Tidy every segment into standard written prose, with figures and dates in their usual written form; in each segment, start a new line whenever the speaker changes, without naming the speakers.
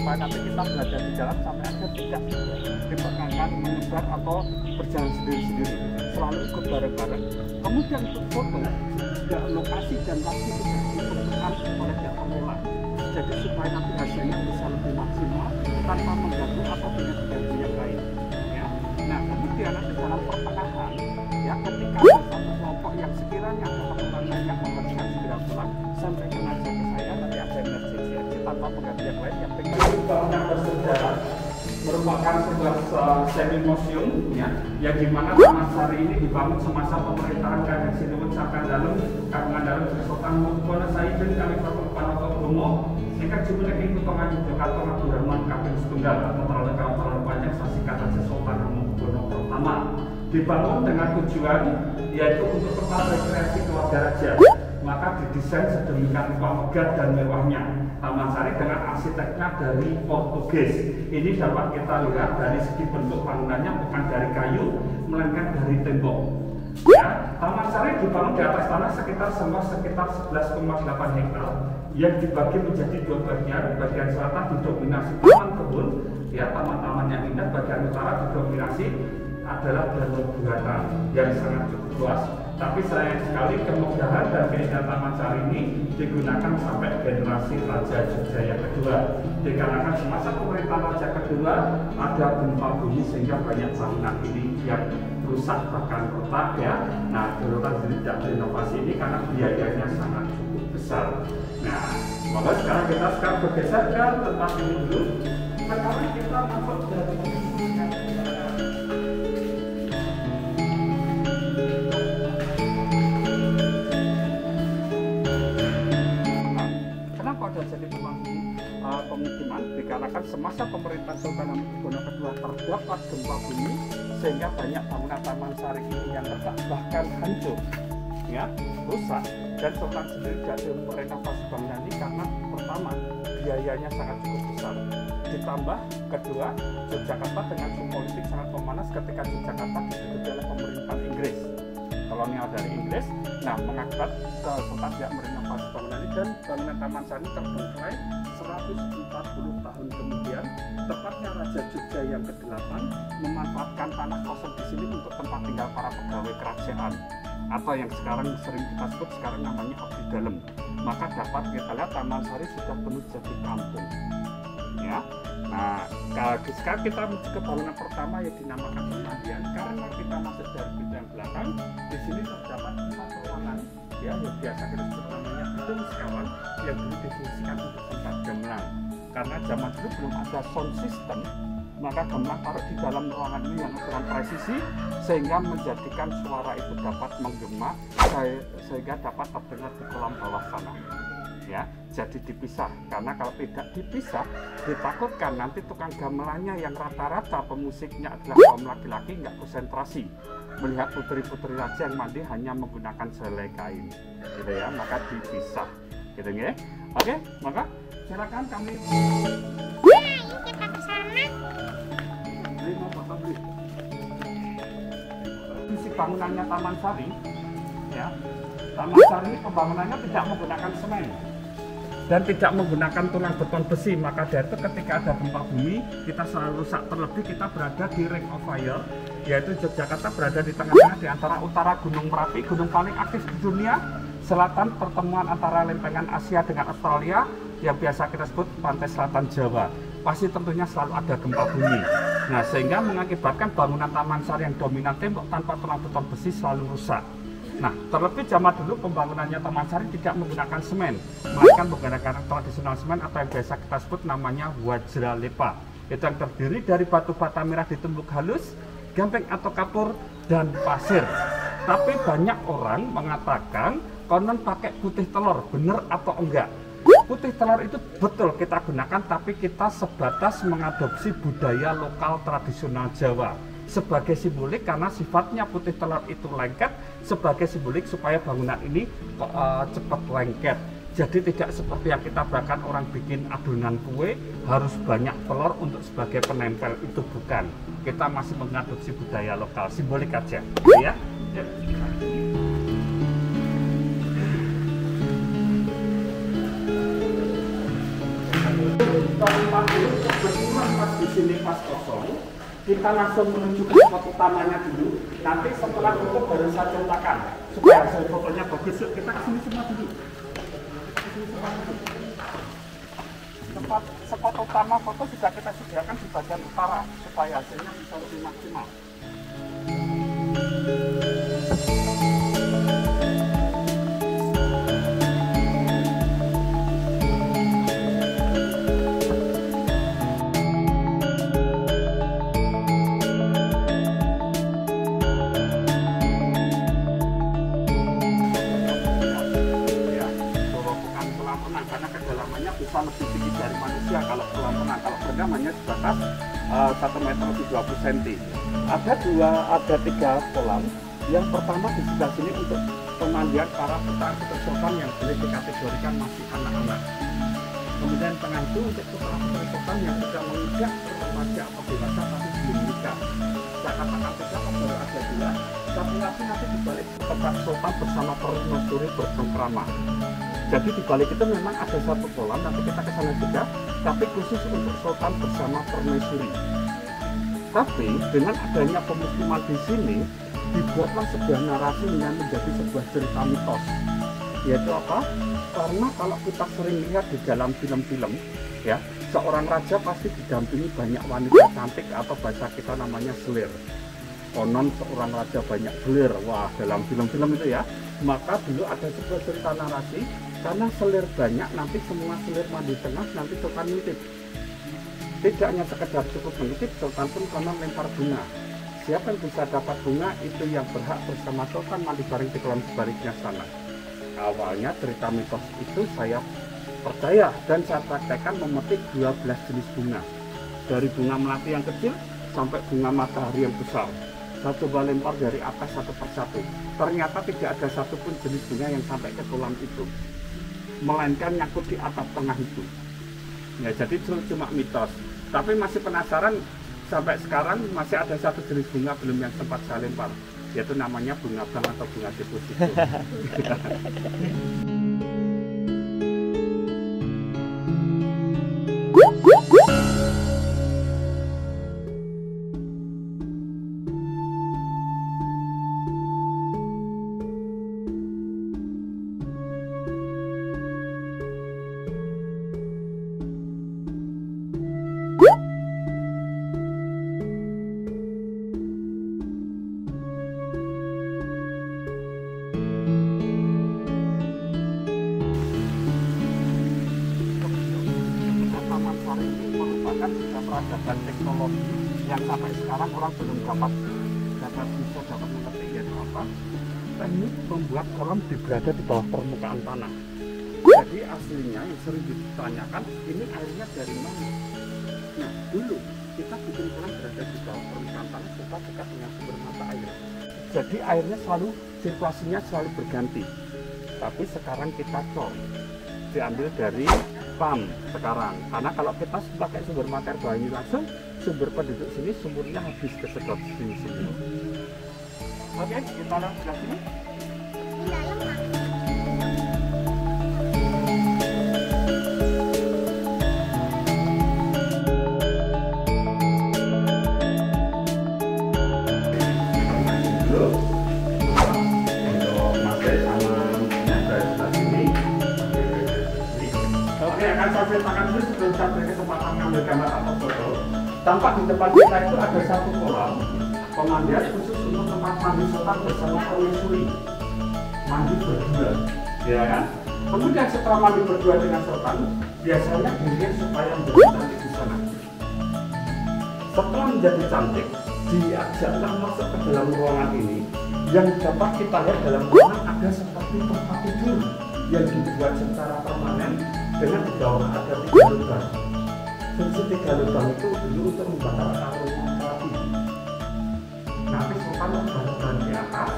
supaya nanti kita belajar di jalan sampai akhir tidak diperkenankan menyebar atau berjalan sendiri-sendiri, selalu ikut bareng-bareng. Kemudian untuk foto juga lokasi dan waktu sudah ditentukan oleh pihak pengelola, jadi supaya nanti hasilnya bisa lebih maksimal tanpa mengganggu atau dengan ganggu yang lain ya. Nah kemudian nanti dalam pertengahan ya, ketika ada satu kelompok yang sekiranya ada keperluan yang memerlukan segera pulang, sampaikan aja ke saya, nanti ada emergency aja tanpa mengganti yang lain. Yang penting bangunan bersejarah merupakan sebuah semi museum ya, yang dimana Taman Sari ini dibangun semasa pemerintahan Kanjeng Sinuwun Sakandalem Kagungan Dalem Sultan Hamengkubuwono Saidin Kalifatul Panotogomo sehingga jumlah itu Tongan Yogyakarta Abdurrahman Kaping Setunggal atau terlalu panjang sasikat aja Sultan Hamengkubuwono pertama. Dibangun dengan tujuan yaitu untuk tempat rekreasi keluarga raja, maka didesain sedemikian rupa megah dan mewahnya. Taman Sari dengan arsiteknya dari Portugis. Ini dapat kita lihat dari segi bentuk bangunannya bukan dari kayu, melainkan dari tembok. Ya, Taman Sari dibangun di atas tanah sekitar 11,8 hektar yang dibagi menjadi dua bagian. Bagian selatan didominasi taman kebun, ya taman-taman yang indah. Bagian utara didominasi adalah danau buatan yang sangat cukup luas. Tapi sayang sekali kemegahan dan keindahan Taman Sari ini digunakan sampai generasi Raja Jogja yang kedua. Dikarenakan semasa pemerintahan Raja kedua ada gempa bumi sehingga banyak bangunan ini yang rusak bahkan retak ya. Nah, Dorotan sendiri tidak renovasi ini karena biayanya sangat cukup besar. Nah, maka sekarang kita bergeser ke tempat ini dulu. Sekarang kita masuk dari jadi pemukiman dikarenakan semasa pemerintahan Sultan Hamengkubuwono II terdapat gempa bumi sehingga banyak bangunan Taman Sari ini yang retak bahkan hancur ya, rusak, dan Sultan sendiri tidak merenovasi bangunan ini karena pertama biayanya sangat cukup besar, ditambah kedua Yogyakarta dengan suhu politik sangat memanas ketika Yogyakarta diduduki oleh pemerintahan Inggris, kolonial dari Inggris. Nah, mengakibat Sultan tidak merenovasi bangunan ini dan bangunan Taman Sari terbengkalai 140 tahun kemudian. Tepatnya Raja Jogja yang ke-8 memanfaatkan tanah kosong di sini untuk tempat tinggal para pegawai kerajaan atau yang sekarang sering kita sebut sekarang namanya abdi dalem. Maka dapat kita lihat Taman Sari sudah penuh jadi kampung. Ya. Nah, sekarang kita menuju ke bangunan pertama yang dinamakan pemandian. Karena kita masuk dari bidang belakang, di sini terdapat 4 ruangan ya, yang biasa kita sebut namanya gedung sekawan yang dulu difungsikan untuk tempat gamelan. Karena zaman dulu belum ada sound system, maka gamelan taruh di dalam ruangan ini yang ukuran presisi sehingga menjadikan suara itu dapat menggema sehingga dapat terdengar di kolam bawah sana. Ya, jadi dipisah karena kalau tidak dipisah ditakutkan nanti tukang gamelannya yang rata-rata pemusiknya adalah kaum laki-laki nggak konsentrasi melihat putri-putri raja yang mandi hanya menggunakan selai kain gitu ya, maka dipisah gitu ya. Oke, maka silakan kami
kita ke sana.
Visi bangunannya Taman Sari ya, Taman Sari pembangunannya tidak menggunakan semen dan tidak menggunakan tulang beton besi, maka dari itu ketika ada gempa bumi kita selalu rusak. Terlebih kita berada di Ring of Fire, yaitu Yogyakarta berada di tengah-tengah di antara utara Gunung Merapi, gunung paling aktif di dunia, selatan pertemuan antara lempengan Asia dengan Australia yang biasa kita sebut pantai selatan Jawa. Pasti tentunya selalu ada gempa bumi. Nah, sehingga mengakibatkan bangunan Taman Sari yang dominan tembok tanpa tulang beton besi selalu rusak. Nah, terlebih zaman dulu pembangunannya Taman Sari tidak menggunakan semen, melainkan menggunakan tradisional semen atau yang biasa kita sebut namanya wajralepa. Itu yang terdiri dari batu bata merah ditumbuk halus, gamping atau kapur, dan pasir. Tapi banyak orang mengatakan konon pakai putih telur, benar atau enggak? Putih telur itu betul kita gunakan, tapi kita sebatas mengadopsi budaya lokal tradisional Jawa sebagai simbolik karena sifatnya putih telur itu lengket, sebagai simbolik supaya bangunan ini cepat lengket. Jadi tidak seperti yang kita bahkan orang bikin adonan kue harus banyak telur untuk sebagai penempel, itu bukan. Kita masih mengadopsi budaya lokal, simbolik aja ya. Tahun 40 sini pas kosong, kita langsung menuju ke spot utamanya dulu. Nanti setelah itu baru saya centangkan supaya hasil fotonya bagus. Yuk, kita kesini semua dulu. Kesini semua dulu. Spot utama foto sudah kita sediakan di bagian utara supaya hasilnya bisa lebih maksimal. Karena kedalamannya bisa lebih tinggi dari manusia kalau kolam renang. Kalau berenang hanya sebatas 1 meter lebih 20 cm. Ada 3 kolam. Yang pertama di sebelah sini untuk pemandian para putra ketersokan yang boleh dikategorikan masih anak-anak. Kemudian tengah itu untuk putra ketersokan yang sudah menginjak remaja atau dewasa tapi belum menikah. Saya katakan saja baru ada 2. Satu lagi nanti dibalik tempat sopan bersama permaisuri bercengkrama. Jadi di balik itu memang ada 1 kolam, nanti kita ke sana juga, tapi khusus untuk sultan bersama permaisuri. Tapi dengan adanya pemukiman di sini, dibuatlah sebuah narasi yang menjadi sebuah cerita mitos. Yaitu apa? Karena kalau kita sering lihat di dalam film-film, ya, seorang raja pasti didampingi banyak wanita cantik atau bahasa kita namanya selir. Konon seorang raja banyak selir, wah dalam film-film itu ya. Maka dulu ada sebuah cerita narasi, karena selir banyak, nanti semua selir mandi tengah, nanti sultan nitip. Tidak hanya sekedar cukup menitip, sultan pun konon lempar bunga. Siapa yang bisa dapat bunga, itu yang berhak bersama sultan mandi bareng di kolam sebaliknya sana. Awalnya cerita mitos itu saya percaya dan saya praktekkan memetik 12 jenis bunga. Dari bunga melati yang kecil sampai bunga matahari yang besar. Saya coba lempar dari atas satu persatu. Ternyata tidak ada satupun jenis bunga yang sampai ke kolam itu, melainkan nyangkut di atap tengah itu. Ya, jadi itu cuma mitos. Tapi masih penasaran, sampai sekarang masih ada 1 jenis bunga belum yang sempat saya lempar, yaitu namanya bunga bang atau bunga deposito. Peradaban teknologi yang sampai sekarang orang belum dapat mengerti, yaitu apa? Teknik membuat kolam berada di bawah permukaan tanah. Jadi aslinya yang sering ditanyakan, ini airnya dari mana? Nah, dulu kita bikin kolam berada di bawah permukaan tanah supaya dekat dengan sumber mata air. Jadi airnya selalu, sirkulasinya selalu berganti. Tapi sekarang kita diambil dari pump sekarang, karena kalau kita pakai sumber mata air bayi langsung, sumber penduduk sini sumurnya habis kesedot sini. Oke, kita lihat sebelah sini. Saya ceritakan dulu sebelum saya beri kesempatan mengambil gambar atau foto. Tampak di depan kita itu ada 1 kolam pemandian khusus untuk tempat mandi sultan bersama permaisuri, mandi berdua, ya kan? Kemudian setelah mandi berdua dengan sultan, biasanya dirinya supaya menjadi cantik di sana. Setelah menjadi cantik, diajaklah masuk ke dalam ruangan ini. Yang dapat kita lihat dalam ruangan ada seperti tempat tidur yang dibuat secara permanen dengan di bawah ada 3 lubang. Fungsi 3 lubang itu dulu untuk membakar aroma terapi. Nanti sultan membakar di atas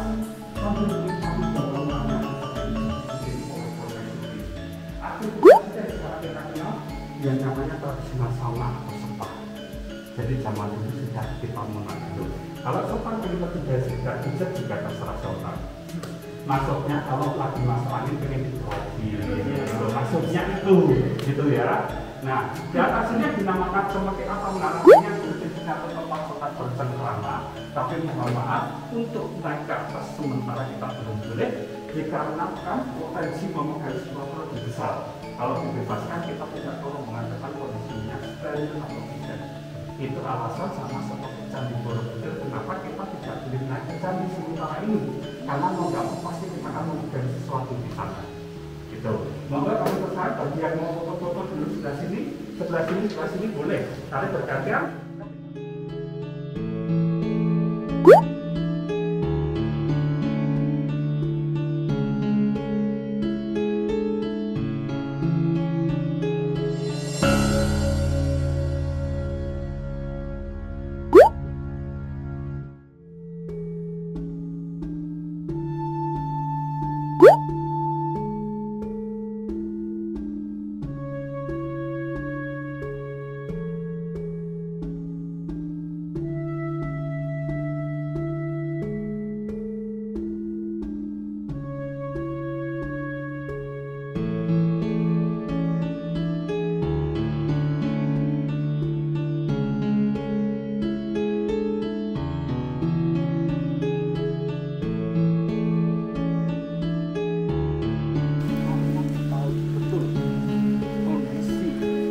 sambil menikmati dorongannya oleh permaisuri. Aktivitas secara kita kenal yang namanya tradisional sauna atau spa. Jadi zaman dulu sudah kita mengenal dulu. Kalau sultan pengen lebih dari tidak pijat juga terserah sultan. Masuknya kalau lagi masuk angin pengen dikeroki, maksudnya itu gitu ya. Nah, di atas ini dinamakan seperti apa namanya sertifikat atau tempat sholat bercengkrama. Tapi mohon maaf, untuk naik ke atas sementara kita belum boleh dikarenakan potensi memegang sesuatu lebih besar. Kalau dibebaskan kita tidak perlu mengatakan kondisinya steril atau tidak. Itu alasan sama seperti Candi Borobudur kenapa kita tidak boleh naik ke candi sementara ini, karena mau nggak mau pasti kita akan memegang sesuatu di sana. Gitu. Monggo kami tertarik bagi yang mau foto-foto dulu sebelah sini boleh. Tapi bergantian.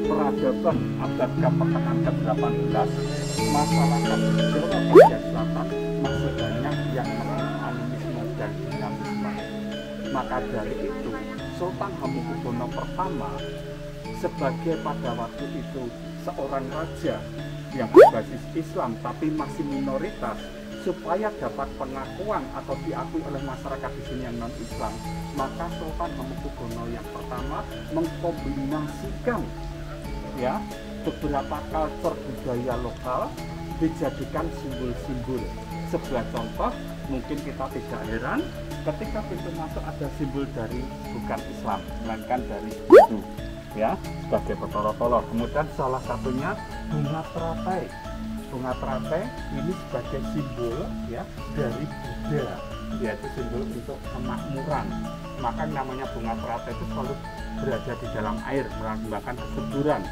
Peradaban abad pertengahan ke-18, masyarakat Jawa bagian selatan masih banyak yang mengenal animisme dan dinamisme. Maka dari itu, Sultan Hamengkubuwono pertama sebagai pada waktu itu seorang raja yang berbasis Islam tapi masih minoritas, supaya dapat pengakuan atau diakui oleh masyarakat di sini yang non-Islam, maka Sultan Hamengkubuwono yang pertama mengkombinasikan ya beberapa culture budaya lokal dijadikan simbol-simbol. Sebelah contoh, mungkin kita tidak heran ketika pintu masuk ada simbol dari bukan Islam, melainkan dari Hindu ya, sebagai petoro-tolor. Kemudian salah satunya bunga teratai. Bunga teratai ini sebagai simbol ya dari Buddha, yaitu simbol untuk kemakmuran. Maka namanya bunga teratai itu selalu berada di dalam air, melambangkan kesuburan.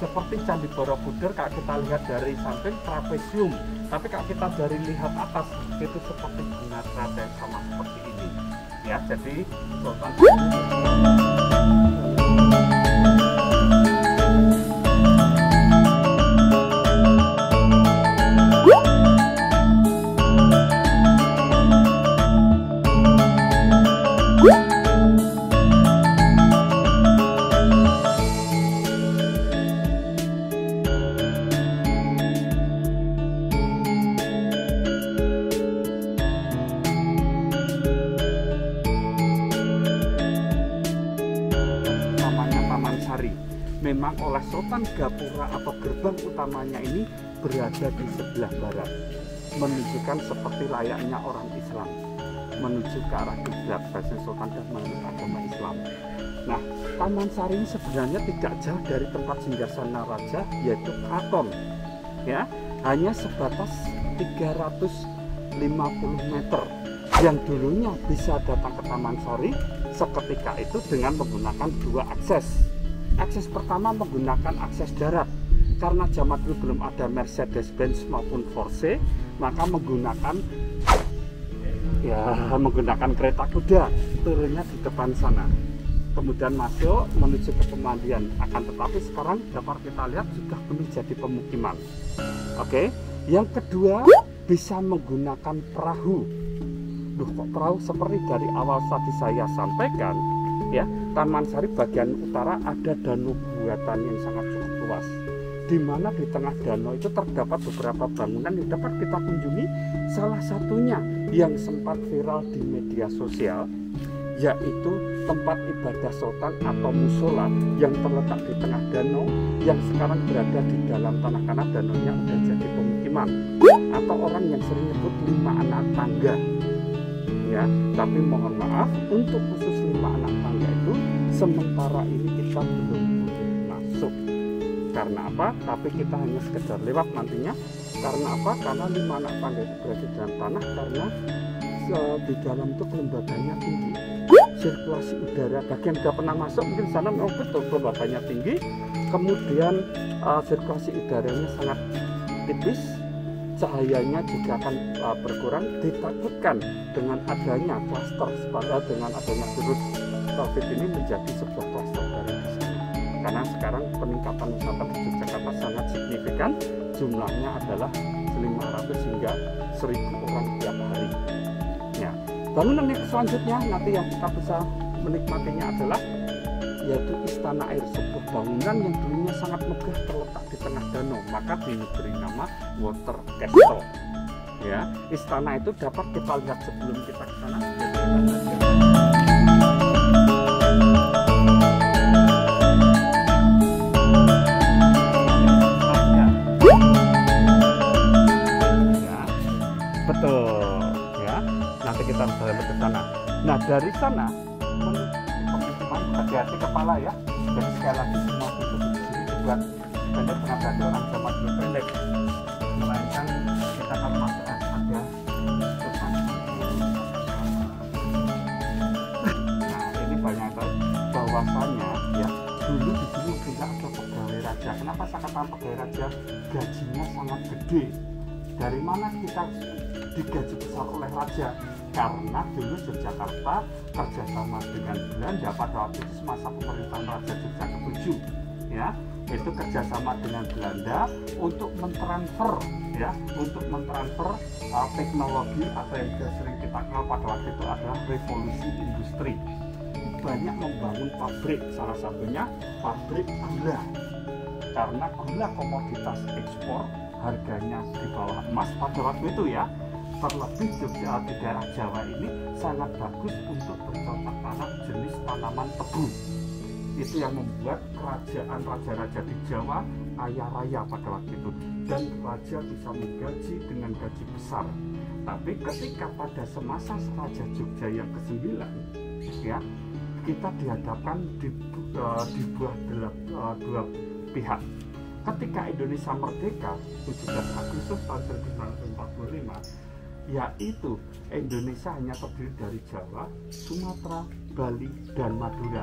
Seperti Candi Borobudur, kalau kita lihat dari samping trapesium, tapi kalau kita dari lihat atas itu seperti bunga teratai sama seperti ini ya. Jadi Sultan memang oleh Sultan Gapura atau gerbang utamanya ini berada di sebelah barat, menunjukkan seperti layaknya orang Islam menuju ke arah kiblat bagi Sultan dan menurut agama Islam. Nah, Taman Sari ini sebenarnya tidak jauh dari tempat singgasana raja, yaitu Keraton ya, hanya sebatas 350 meter. Yang dulunya bisa datang ke Taman Sari seketika itu dengan menggunakan dua akses. Akses pertama menggunakan akses darat, karena zaman dulu belum ada Mercedes-Benz maupun Porsche, maka menggunakan kereta kuda, turunnya di depan sana, kemudian masuk menuju ke pemandian. Akan tetapi sekarang dapat kita lihat sudah penuh jadi pemukiman. Oke, yang kedua bisa menggunakan perahu. Duh, kok perahu? Seperti dari awal tadi saya sampaikan ya, Taman Sari bagian utara ada danau buatan yang sangat cukup luas, di mana di tengah danau itu terdapat beberapa bangunan yang dapat kita kunjungi. Salah satunya yang sempat viral di media sosial, yaitu tempat ibadah sultan atau musola yang terletak di tengah danau, yang sekarang berada di dalam tanah karena danaunya sudah jadi pemukiman, atau orang yang sering nyebut 5 anak tangga ya. Tapi mohon maaf, untuk khusus 5 anak tangga itu sementara ini kita belum boleh masuk. Karena apa? Tapi kita hanya sekedar lewat nantinya. Karena apa? Karena 5 anak tangga itu berada di dalam tanah, karena di dalam itu kelembaganya tinggi. sirkulasi udara. Bagi yang sudah pernah masuk mungkin sana memang betul kelembabannya tinggi, kemudian sirkulasi udaranya sangat tipis, cahayanya juga akan berkurang. Ditakutkan dengan adanya klaster, dengan adanya virus COVID ini menjadi sebuah klaster dari di sana. Karena sekarang peningkatan wisata di Yogyakarta sangat signifikan, jumlahnya adalah 500 hingga 1000 orang tiap hari. Ya, bangunan yang selanjutnya nanti yang kita bisa menikmatinya adalah yaitu Istana Air, sebuah bangunan yang dulunya sangat megah terletak di tengah danau, maka diberi nama Water Castle. Ya, istana itu dapat kita lihat sebelum kita ke sana. Betul, ya. Nanti kita bisa lihat ke sana. Nah, dari sana hati-hati kepala ya. Jadi sekali lagi semua itu di sini dibuat pendek dengan berarti orang zaman dulu pendek. Melainkan kita akan masuk ada depan. Nah, ini banyak tahu bahwasannya ya dulu di sini tidak ada pegawai raja. Kenapa saya katakan pegawai raja? Gajinya sangat gede. Dari mana kita digaji besar oleh raja? Karena dulu Yogyakarta kerjasama dengan Belanda pada waktu itu semasa pemerintahan Raja Jogja ke-7, ya, itu kerjasama dengan Belanda untuk mentransfer, ya, teknologi atau yang sering kita kenal pada waktu itu adalah revolusi industri. Banyak membangun pabrik, salah satunya pabrik gula, karena gula komoditas ekspor harganya di bawah emas pada waktu itu ya. Terlebih Jogja di daerah Jawa ini sangat bagus untuk bercocok tanam jenis tanaman tebu. Itu yang membuat kerajaan raja-raja di Jawa kaya raya pada waktu itu, dan raja bisa menggaji dengan gaji besar. Tapi ketika pada semasa Raja Jogja yang ke-9, ya, kita dihadapkan di dua pihak. Ketika Indonesia merdeka 17 Agustus tahun 1945, yaitu Indonesia hanya terdiri dari Jawa, Sumatera, Bali, dan Madura,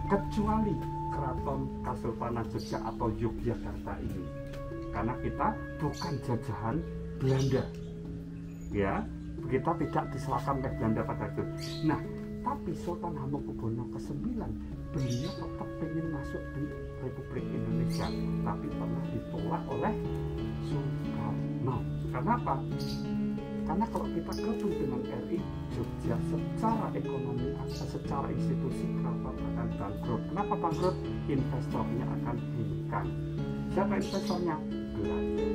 kecuali Keraton Kasultanan Jogja atau Yogyakarta ini, karena kita bukan jajahan Belanda, ya, kita tidak diserahkan oleh Belanda pada itu. Nah, tapi Sultan Hamengkubuwono ke-9 beliau tetap ingin masuk di Republik Indonesia, tapi pernah ditolak oleh Soekarno. Kenapa? Karena kalau kita gabung dengan RI, Jogja secara ekonomi, secara institusi keraton akan bangkrut. Kenapa bangkrut? Investornya akan hengkang. Siapa investornya? Belanda.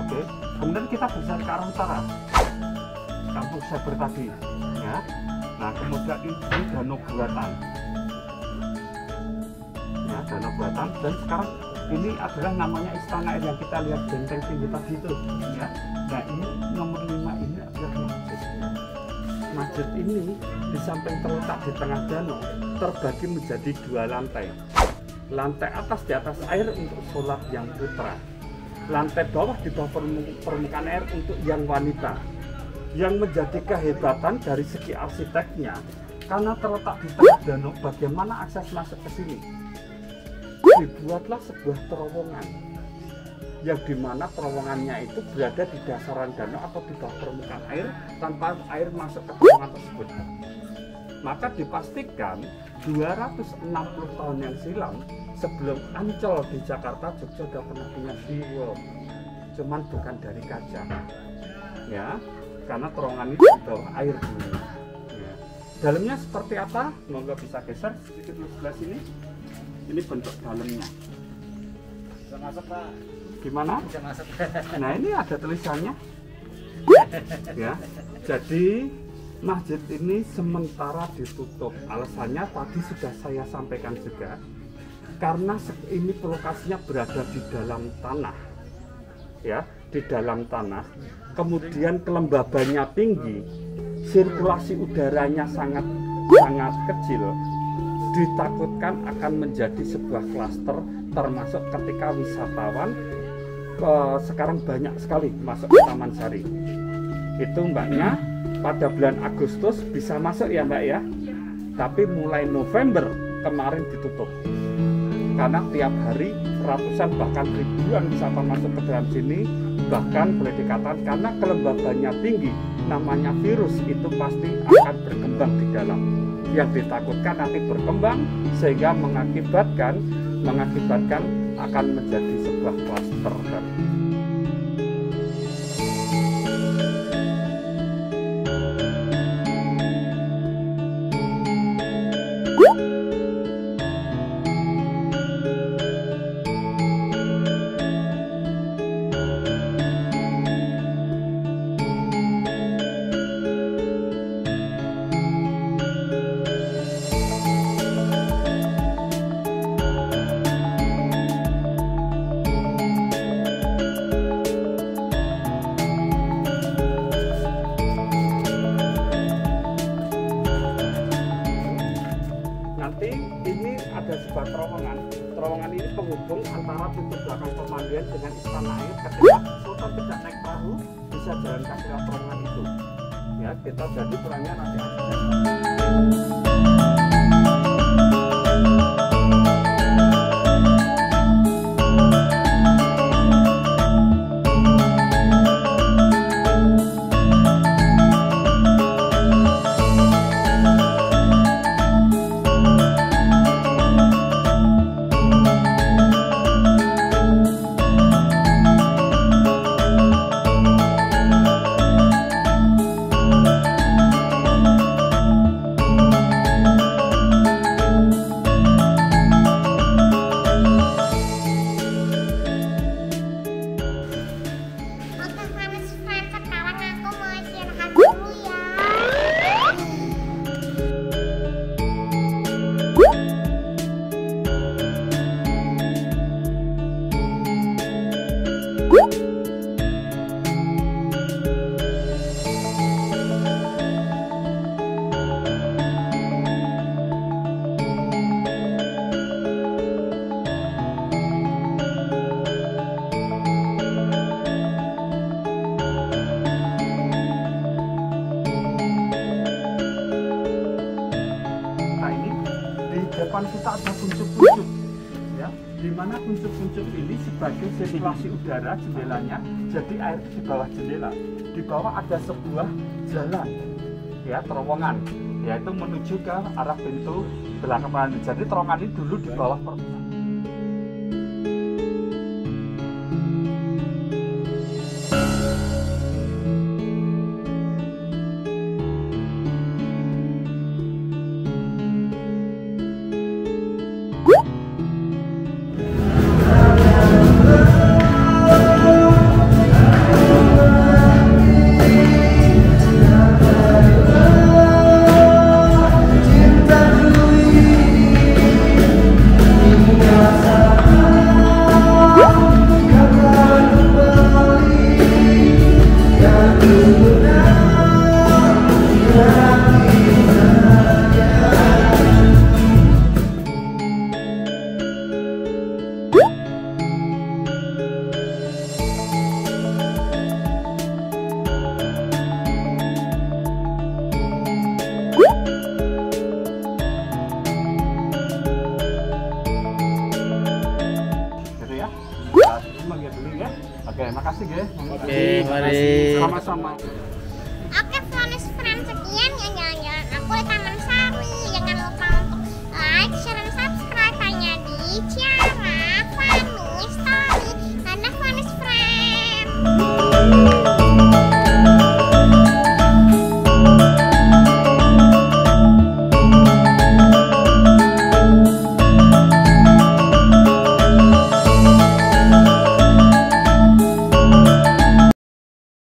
Oke, kemudian kita bisa ke arah utara, kampung Saber tadi, ya. Nah, kemudian ini danau buatan, ya, danau buatan. Dan sekarang ini adalah namanya Istana Air yang kita lihat benteng tinggi tadi itu, ya. Nah, ini nomor 5 ini adalah masjid. Masjid ini di samping terletak di tengah danau terbagi menjadi 2 lantai. Lantai atas di atas air untuk sholat yang putra. Lantai bawah di bawah permukaan air untuk yang wanita. Yang menjadi kehebatan dari segi arsiteknya, karena terletak di tengah danau, bagaimana akses masuk ke sini? Dibuatlah sebuah terowongan. yang dimana terowongannya itu berada di dasaran danau atau di bawah permukaan air tanpa air masuk ke terowongan tersebut. Maka dipastikan 260 tahun yang silam sebelum Ancol di Jakarta, Jogja sudah pernah punya SeaWorld, cuman bukan dari kaca, ya, karena terowongan itu di bawah air dulu. Ya. Dalamnya seperti apa? Monggo bisa geser sedikit di sebelah sini. Ini bentuk dalamnya.
Bisa masuk, Pak.
Gimana?
Bisa masuk.
Nah, ini ada tulisannya. Ya, jadi masjid ini sementara ditutup. Alasannya tadi sudah saya sampaikan juga, karena ini lokasinya berada di dalam tanah, ya, di dalam tanah. Kemudian kelembabannya tinggi, sirkulasi udaranya sangat kecil. Ditakutkan akan menjadi sebuah klaster, termasuk ketika wisatawan sekarang banyak sekali masuk ke Taman Sari. Itu mbaknya pada bulan Agustus bisa masuk ya mbak ya, tapi mulai November kemarin ditutup karena tiap hari ratusan bahkan ribuan wisatawan masuk ke dalam sini. Bahkan boleh dikatakan karena kelembabannya tinggi, namanya virus itu pasti akan berkembang di dalam. Yang ditakutkan nanti berkembang sehingga mengakibatkan akan menjadi sebuah klaster. Ini ada sebuah terowongan ini penghubung antara pintu belakang pemandian dengan istana air. Ketika sultan tidak naik perahu bisa jalan kaki lewat terowongan itu, ya. Kita jadi perannya nanti depan kita ada kuncup-kuncup, ya, di mana kuncup-kuncup ini sebagai sirkulasi udara jendelanya, jadi air di bawah jendela. Di bawah ada sebuah jalan, ya, terowongan, yaitu menuju ke arah pintu belakang. Jadi terowongan ini dulu di bawah permukaan.
kasih.
Sama-sama.